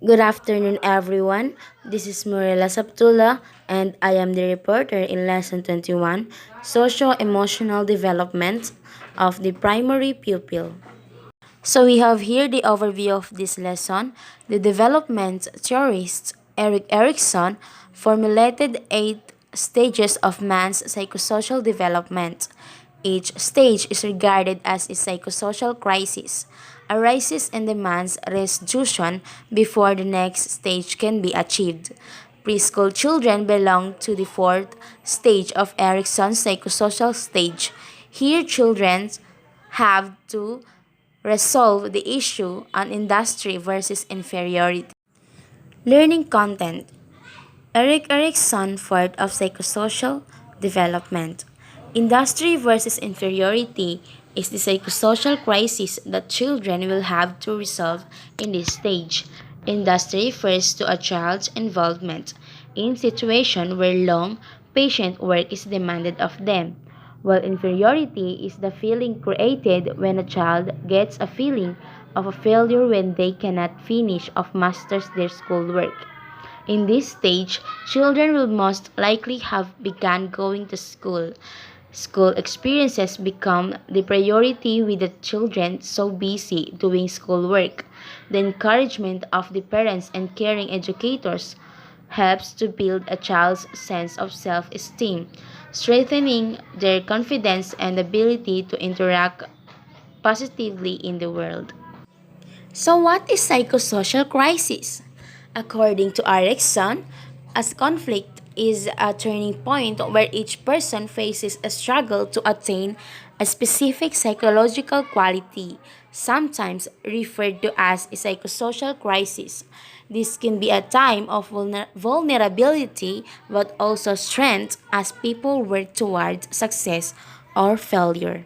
Good afternoon, everyone. This is Murela Saptula, and I am the reporter in Lesson 21, Socio-Emotional Development of the Primary Pupil. So we have here the overview of this lesson. The development theorist Erik Erikson formulated 8 stages of man's psychosocial development. Each stage is regarded as a psychosocial crisis, arises and demands resolution before the next stage can be achieved. Preschool children belong to the fourth stage of Erikson's psychosocial stage. Here, children have to resolve the issue on industry versus inferiority. Learning content. Erik Erikson, fourth of psychosocial development. Industry versus inferiority is the psychosocial crisis that children will have to resolve in this stage. Industry refers to a child's involvement in situation where long, patient work is demanded of them, while inferiority is the feeling created when a child gets a feeling of a failure when they cannot finish or masters their schoolwork. In this stage, children will most likely have begun going to school. School experiences become the priority with the children so busy doing schoolwork. The encouragement of the parents and caring educators helps to build a child's sense of self-esteem, strengthening their confidence and ability to interact positively in the world. So, what is psychosocial crisis? According to Erickson, as conflict is a turning point where each person faces a struggle to attain a specific psychological quality, sometimes referred to as a psychosocial crisis. This can be a time of vulnerability but also strength as people work towards success or failure.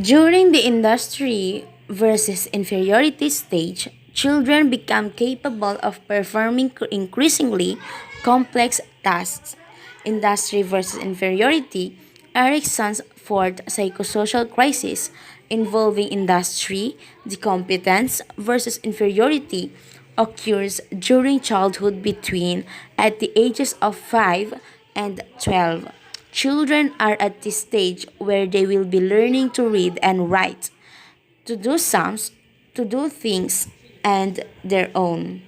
During the industry versus inferiority stage, children become capable of performing increasingly complex tasks. Industry versus inferiority, Erickson's fourth psychosocial crisis involving industry, the competence versus inferiority occurs during childhood between at the ages of 5 and 12. Children are at this stage where they will be learning to read and write, to do sums, to do things and their own.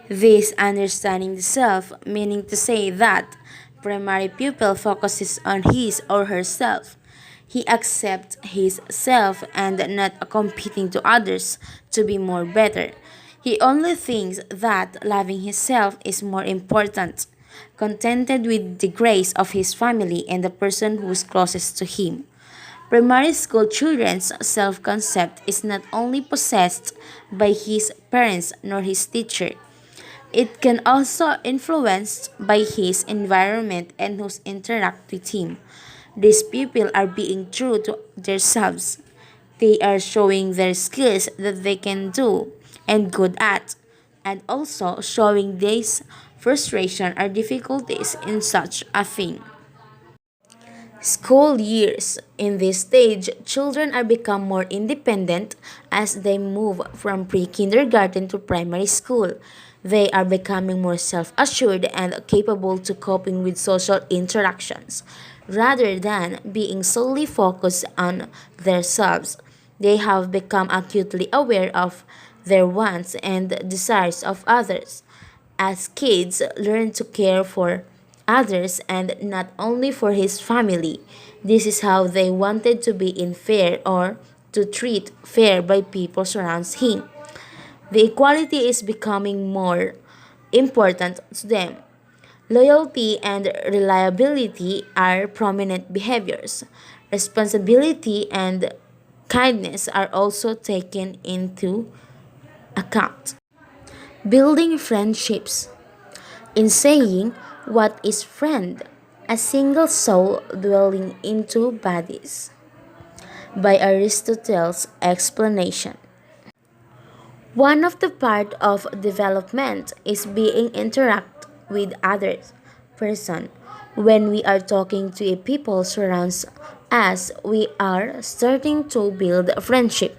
This understanding the self, meaning to say that primary pupil focuses on his or herself. He accepts his self and not competing to others to be more better. He only thinks that loving himself is more important, contented with the grace of his family and the person who is closest to him. Primary school children's self concept is not only possessed by his parents nor his teacher, it can also influenced by his environment and who interact with him. These people are being true to themselves. They are showing their skills that they can do and good at, and also showing these frustration or difficulties in such a thing. School years. In this stage, children are become more independent as they move from pre-kindergarten to primary school. They are becoming more self-assured and capable to coping with social interactions rather than being solely focused on themselves. They have become acutely aware of their wants and desires of others. As kids learn to care for others and not only for his family. This is how they wanted to be in fair or to treat fair by people surrounds him. The equality is becoming more important to them. Loyalty and reliability are prominent behaviors. Responsibility and kindness are also taken into account. Building friendships. In saying, what is friend? A single soul dwelling in two bodies. By Aristotle's explanation. One of the part of development is being interact with others person. When we are talking to a people surrounds us, we are starting to build a friendship.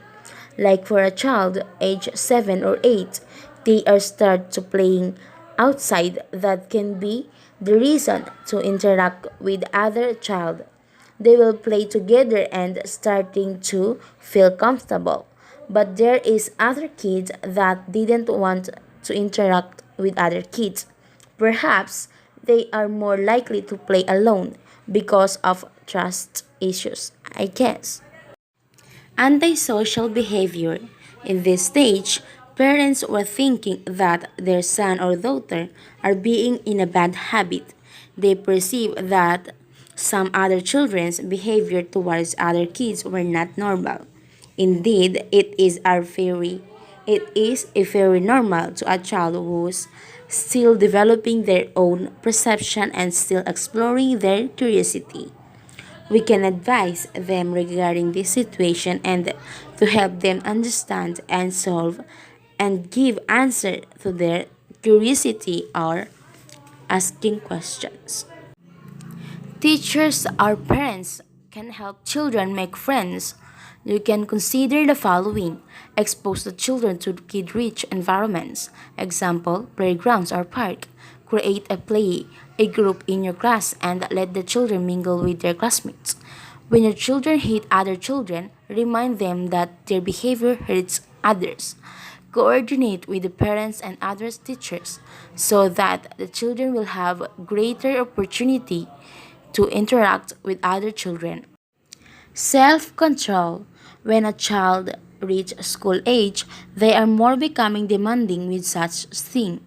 Like for a child age 7 or 8, they are start to playing outside. That can be the reason to interact with other child. They will play together and starting to feel comfortable. But there is other kids that didn't want to interact with other kids. Perhaps they are more likely to play alone because of trust issues, I guess. Antisocial behavior. In this stage, parents were thinking that their son or daughter are being in a bad habit. They perceive that some other children's behavior towards other kids were not normal. Indeed, it is a very normal to a child who's still developing their own perception and still exploring their curiosity. We can advise them regarding this situation and to help them understand and solve and give answer to their curiosity or asking questions. Teachers or parents can help children make friends. You can consider the following. Expose the children to kid-rich environments. Example, playgrounds or park. Create a group in your class and let the children mingle with their classmates. When your children hate other children, remind them that their behavior hurts others. Coordinate with the parents and other teachers so that the children will have greater opportunity to interact with other children. Self control. When a child reaches school age, they are more becoming demanding with such thing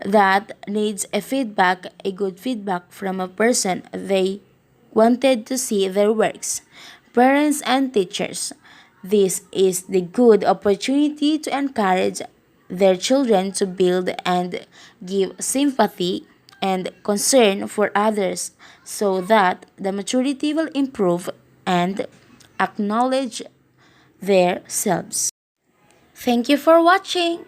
that needs a good feedback from a person they wanted to see their works. Parents and teachers. This is the good opportunity to encourage their children to build and give sympathy and concern for others so that the maturity will improve and acknowledge their selves. Thank you for watching.